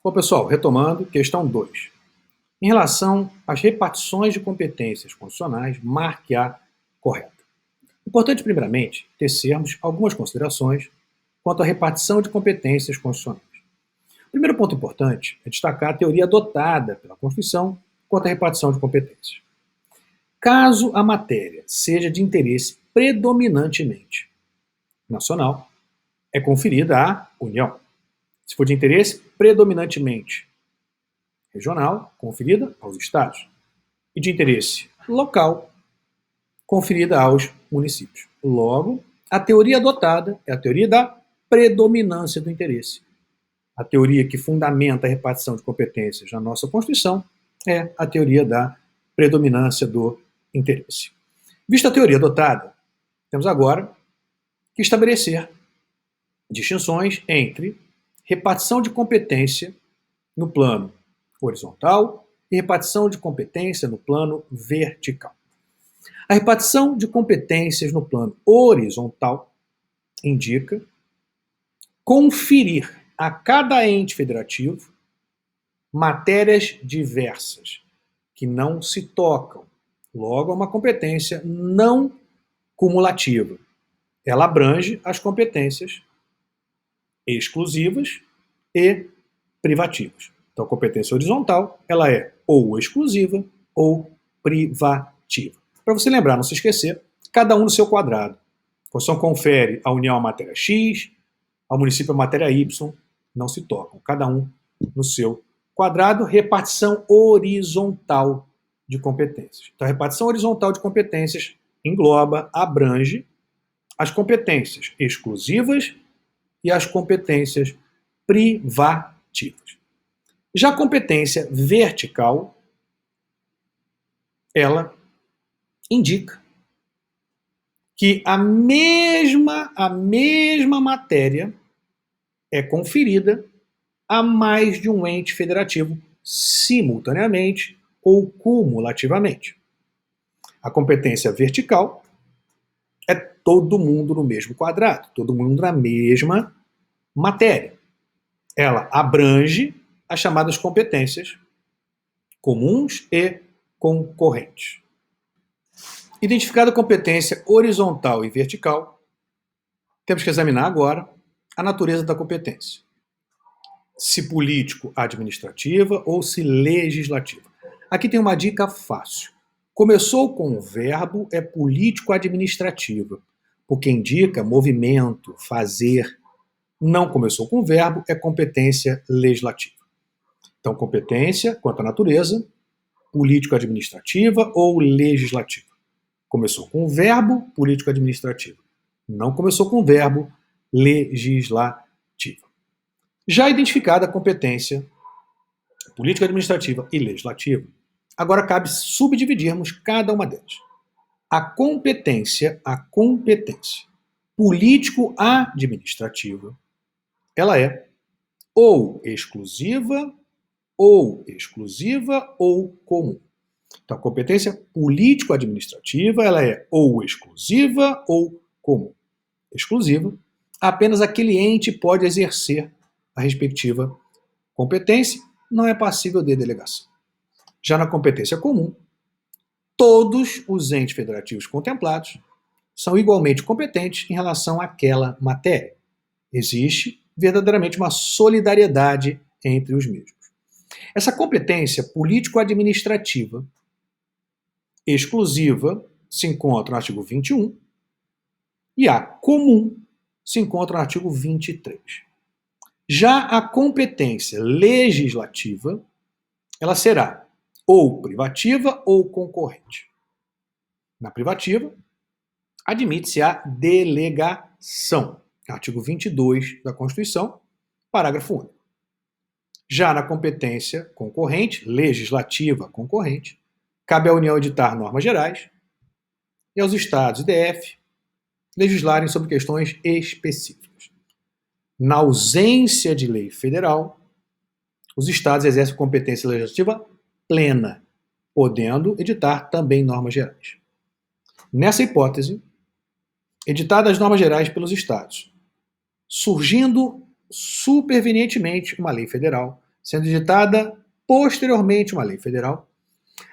Bom, pessoal, retomando, questão 2. Em relação às repartições de competências constitucionais, marque a correta. Importante, primeiramente, tecermos algumas considerações quanto à repartição de competências constitucionais. O primeiro ponto importante é destacar a teoria adotada pela Constituição quanto à repartição de competências. Caso a matéria seja de interesse predominantemente nacional, é conferida à União. Se for de interesse predominantemente regional, conferida aos estados. E de interesse local, conferida aos municípios. Logo, a teoria adotada é a teoria da predominância do interesse. A teoria que fundamenta a repartição de competências na nossa Constituição é a teoria da predominância do interesse. Vista a teoria adotada, temos agora que estabelecer distinções entre repartição de competência no plano horizontal e repartição de competência no plano vertical. A repartição de competências no plano horizontal indica conferir a cada ente federativo matérias diversas que não se tocam. Logo, é uma competência não cumulativa. Ela abrange as competências exclusivas e privativas. Então, a competência horizontal, ela é ou exclusiva ou privativa. Para você lembrar, não se esquecer, cada um no seu quadrado. A Constituição confere à União a matéria X, ao município a matéria Y, não se tocam. Cada um no seu quadrado, repartição horizontal de competências. Então, a repartição horizontal de competências engloba, abrange as competências exclusivas e as competências privativas. Já a competência vertical, ela indica que a mesma matéria é conferida a mais de um ente federativo simultaneamente ou cumulativamente. A competência vertical é todo mundo no mesmo quadrado, todo mundo na mesma matéria. Ela abrange as chamadas competências comuns e concorrentes. Identificada a competência horizontal e vertical, temos que examinar agora a natureza da competência. Se político-administrativa ou se legislativa. Aqui tem uma dica fácil. Começou com o verbo, é político-administrativa, porque indica movimento, fazer. Não começou com o verbo, é competência legislativa. Então, competência, quanto à natureza, político-administrativa ou legislativa. Começou com o verbo político-administrativa. Não começou com o verbo legislativa. Já identificada a competência político-administrativa e legislativa, agora cabe subdividirmos cada uma delas. A competência político-administrativa, ela é ou exclusiva ou comum. Então, a competência político-administrativa, ela é ou exclusiva ou comum. Exclusiva, apenas aquele ente pode exercer a respectiva competência, não é passível de delegação. Já na competência comum, todos os entes federativos contemplados são igualmente competentes em relação àquela matéria. Existe verdadeiramente uma solidariedade entre os mesmos. Essa competência político-administrativa exclusiva se encontra no artigo 21 e a comum se encontra no artigo 23. Já a competência legislativa, ela será ou privativa ou concorrente. Na privativa, admite-se a delegação. Artigo 22 da Constituição, parágrafo único. Já na competência concorrente, legislativa concorrente, cabe à União editar normas gerais e aos estados e DF legislarem sobre questões específicas. Na ausência de lei federal, os estados exercem competência legislativa plena, podendo editar também normas gerais. Nessa hipótese, editadas as normas gerais pelos estados, surgindo supervenientemente uma lei federal, sendo editada posteriormente uma lei federal,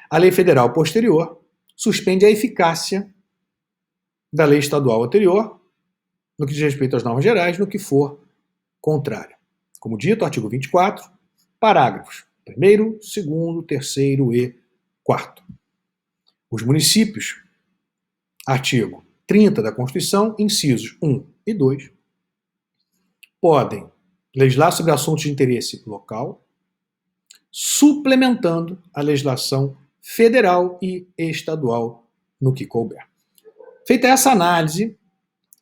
a lei federal posterior suspende a eficácia da lei estadual anterior no que diz respeito às normas gerais, no que for contrário. Como dito, artigo 24, parágrafos 1º, 2º, 3º e 4º. Os municípios, artigo 30 da Constituição, incisos 1 e 2, podem legislar sobre assuntos de interesse local, suplementando a legislação federal e estadual no que couber. Feita essa análise,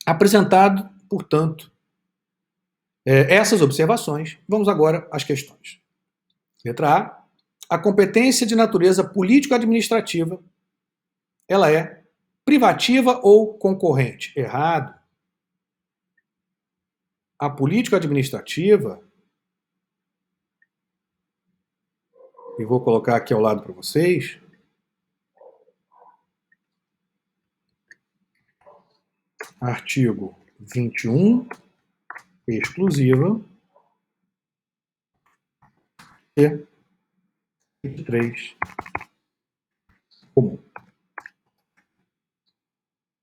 apresentado, portanto, essas observações, vamos agora às questões. Letra A competência de natureza político-administrativa, ela é privativa ou concorrente? Errado. A político-administrativa, e vou colocar aqui ao lado para vocês, artigo 21, exclusiva, e 23, comum.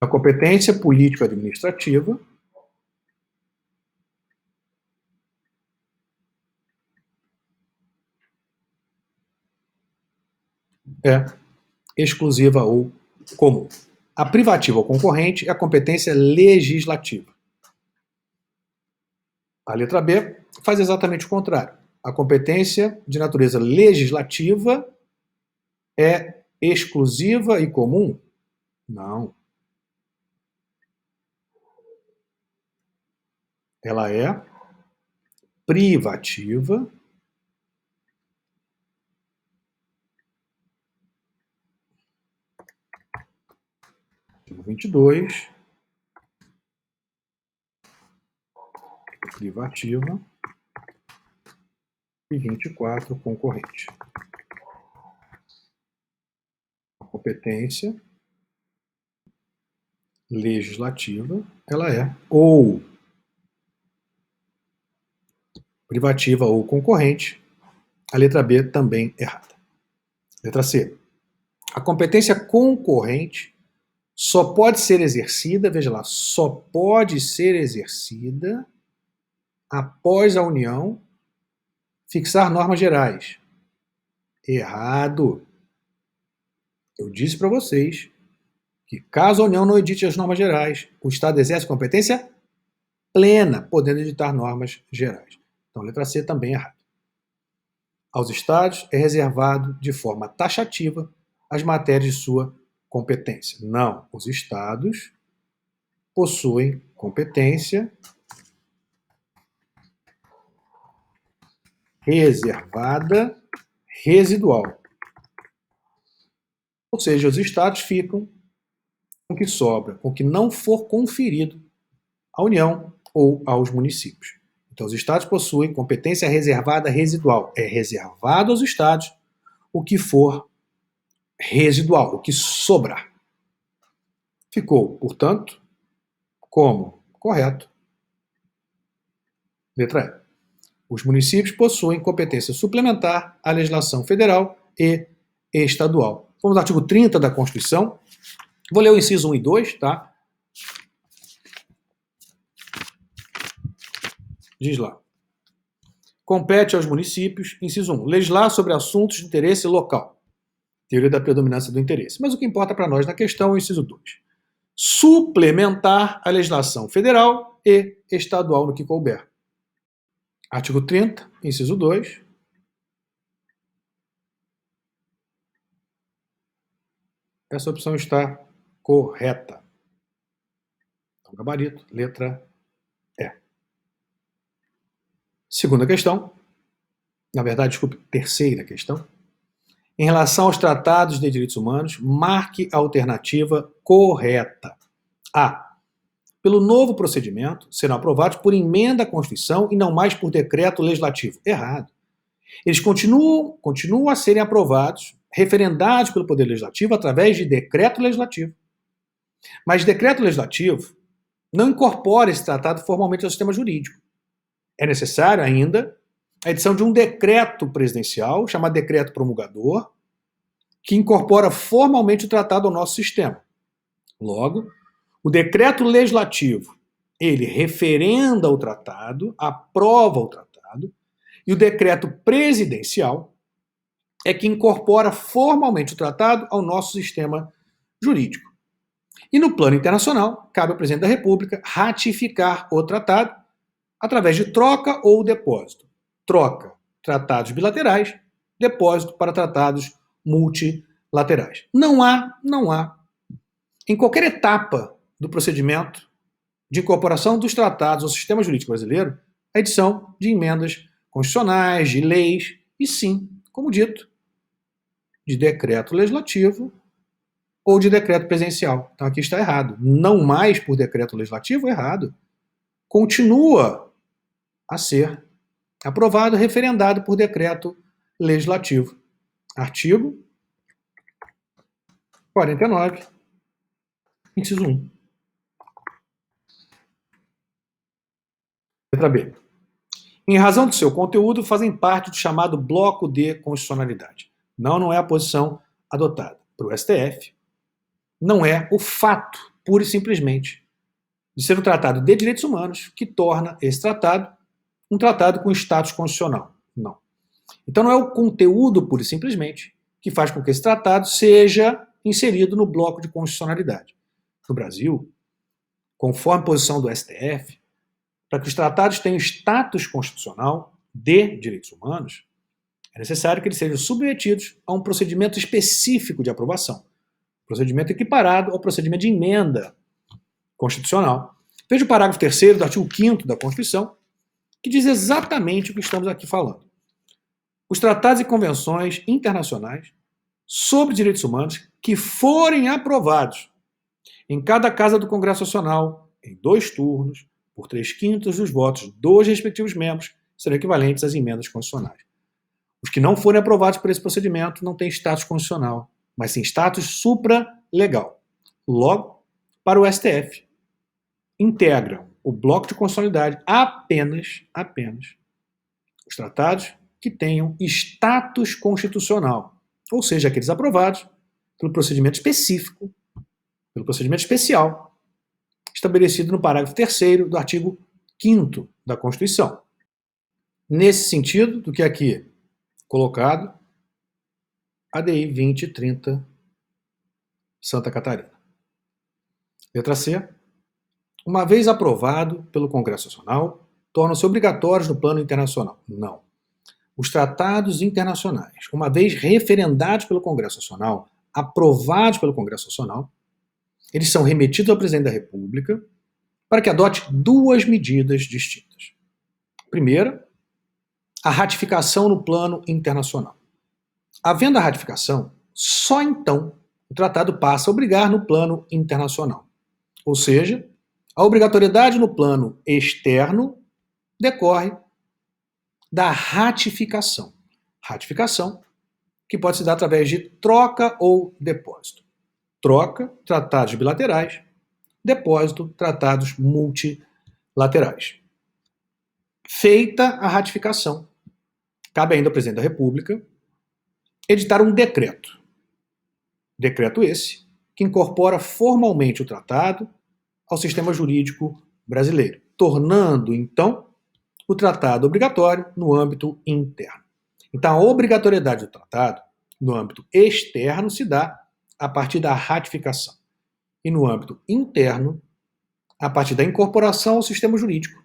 A competência político-administrativa é exclusiva ou comum. A privativa ou concorrente é a competência legislativa. A letra B faz exatamente o contrário. A competência de natureza legislativa é exclusiva e comum? Não. Ela é privativa artigo 22, privativa e 24, concorrente. A competência legislativa, ela é ou privativa ou concorrente. A letra B também errada. Letra C. A competência concorrente só pode ser exercida, veja lá, só pode ser exercida após a União fixar normas gerais. Errado. Eu disse para vocês que caso a União não edite as normas gerais, o Estado exerce competência plena, podendo editar normas gerais. Então, letra C também é errada. Aos Estados é reservado de forma taxativa as matérias de sua competência. Não, os Estados possuem competência reservada residual. Ou seja, os Estados ficam com o que sobra, com o que não for conferido à União ou aos municípios. Então, os Estados possuem competência reservada residual. É reservado aos Estados o que for residual, o que sobrar. Ficou, portanto, como correto. Letra E. Os municípios possuem competência suplementar à legislação federal e estadual. Vamos ao artigo 30 da Constituição. Vou ler o inciso 1 e 2, tá? Diz lá. Compete aos municípios, inciso 1, legislar sobre assuntos de interesse local. Teoria da predominância do interesse. Mas o que importa para nós na questão é o inciso 2. Suplementar a legislação federal e estadual no que couber. Artigo 30, inciso 2. Essa opção está correta. Então, gabarito, letra E. Segunda questão. Na verdade, desculpe, terceira questão. Em relação aos tratados de direitos humanos, marque a alternativa correta. A. Pelo novo procedimento, serão aprovados por emenda à Constituição e não mais por decreto legislativo. Errado. Eles continuam a serem aprovados, referendados pelo Poder Legislativo através de decreto legislativo. Mas decreto legislativo não incorpora esse tratado formalmente ao sistema jurídico. É necessário ainda a edição de um decreto presidencial, chamado decreto promulgador, que incorpora formalmente o tratado ao nosso sistema. Logo, o decreto legislativo, ele referenda o tratado, aprova o tratado, e o decreto presidencial é que incorpora formalmente o tratado ao nosso sistema jurídico. E no plano internacional, cabe ao presidente da República ratificar o tratado através de troca ou depósito. Troca, tratados bilaterais, depósito para tratados multilaterais. Não há, em qualquer etapa do procedimento de incorporação dos tratados ao sistema jurídico brasileiro, a edição de emendas constitucionais, de leis, e sim, como dito, de decreto legislativo ou de decreto presidencial. Então aqui está errado. Não mais por decreto legislativo, errado. Continua a ser aprovado, referendado por decreto legislativo. Artigo 49, inciso 1. Letra B. Em razão do seu conteúdo, fazem parte do chamado bloco de constitucionalidade. Não é a posição adotada por o STF. Não é o fato, pura e simplesmente, de ser um tratado de direitos humanos que torna esse tratado um tratado com status constitucional. Não. Então não é o conteúdo, pura e simplesmente, que faz com que esse tratado seja inserido no bloco de constitucionalidade. No Brasil, conforme a posição do STF, para que os tratados tenham status constitucional de direitos humanos, é necessário que eles sejam submetidos a um procedimento específico de aprovação. Procedimento equiparado ao procedimento de emenda constitucional. Veja o parágrafo 3º do artigo 5º da Constituição, que diz exatamente o que estamos aqui falando. Os tratados e convenções internacionais sobre direitos humanos que forem aprovados em cada casa do Congresso Nacional, em 2 turnos, por 3/5 dos votos dos respectivos membros, serão equivalentes às emendas constitucionais. Os que não forem aprovados por esse procedimento não têm status constitucional, mas sim status supralegal. Logo, para o STF, integram o bloco de constitucionalidade apenas os tratados que tenham status constitucional, ou seja, aqueles aprovados pelo procedimento específico, pelo procedimento especial, estabelecido no parágrafo 3º do artigo 5º da Constituição. Nesse sentido, do que aqui colocado, ADI 2030, Santa Catarina. Letra C. Uma vez aprovado pelo Congresso Nacional, tornam-se obrigatórios no plano internacional. Não. Os tratados internacionais, uma vez referendados pelo Congresso Nacional, aprovados pelo Congresso Nacional, eles são remetidos ao presidente da República para que adote 2 medidas distintas. Primeira, a ratificação no plano internacional. Havendo a ratificação, só então o tratado passa a obrigar no plano internacional. Ou seja, a obrigatoriedade no plano externo decorre da ratificação. Ratificação que pode se dar através de troca ou depósito. Troca, tratados bilaterais. Depósito, tratados multilaterais. Feita a ratificação, cabe ainda ao presidente da República editar um decreto. Decreto esse que incorpora formalmente o tratado ao sistema jurídico brasileiro, tornando, então, o tratado obrigatório no âmbito interno. Então, a obrigatoriedade do tratado no âmbito externo se dá a partir da ratificação. E no âmbito interno, a partir da incorporação ao sistema jurídico,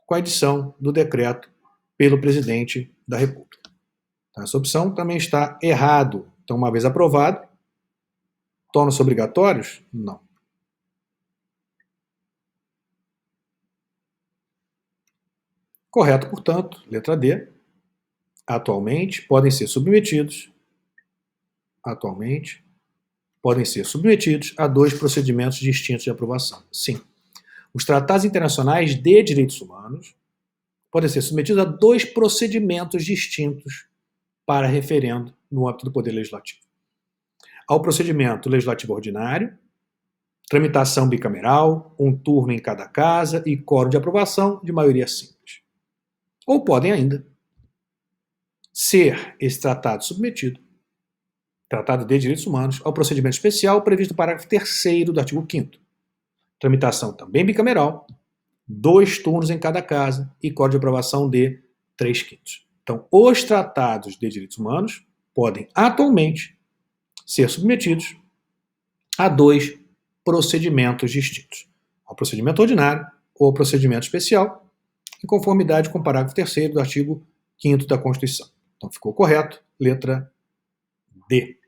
com a edição do decreto pelo presidente da República. Então, essa opção também está errado. Então, uma vez aprovado, tornam-se obrigatórios? Não. Correto, portanto, letra D. Atualmente podem ser submetidos a 2 procedimentos distintos de aprovação. Sim, os tratados internacionais de direitos humanos podem ser submetidos a 2 procedimentos distintos para referendo no âmbito do Poder Legislativo. Ao procedimento legislativo ordinário, tramitação bicameral, 1 turno em cada casa e quórum de aprovação de maioria simples. Ou podem ainda ser esse tratado submetido, Tratado de Direitos Humanos, ao procedimento especial previsto no parágrafo 3º do artigo 5º. Tramitação também bicameral, 2 turnos em cada casa e código de aprovação de 3/5. Então, os tratados de direitos humanos podem atualmente ser submetidos a 2 procedimentos distintos: ao procedimento ordinário ou ao procedimento especial, em conformidade com o parágrafo 3º do artigo 5º da Constituição. Então, ficou correto, letra D.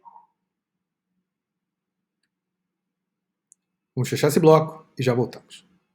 Vamos fechar esse bloco e já voltamos.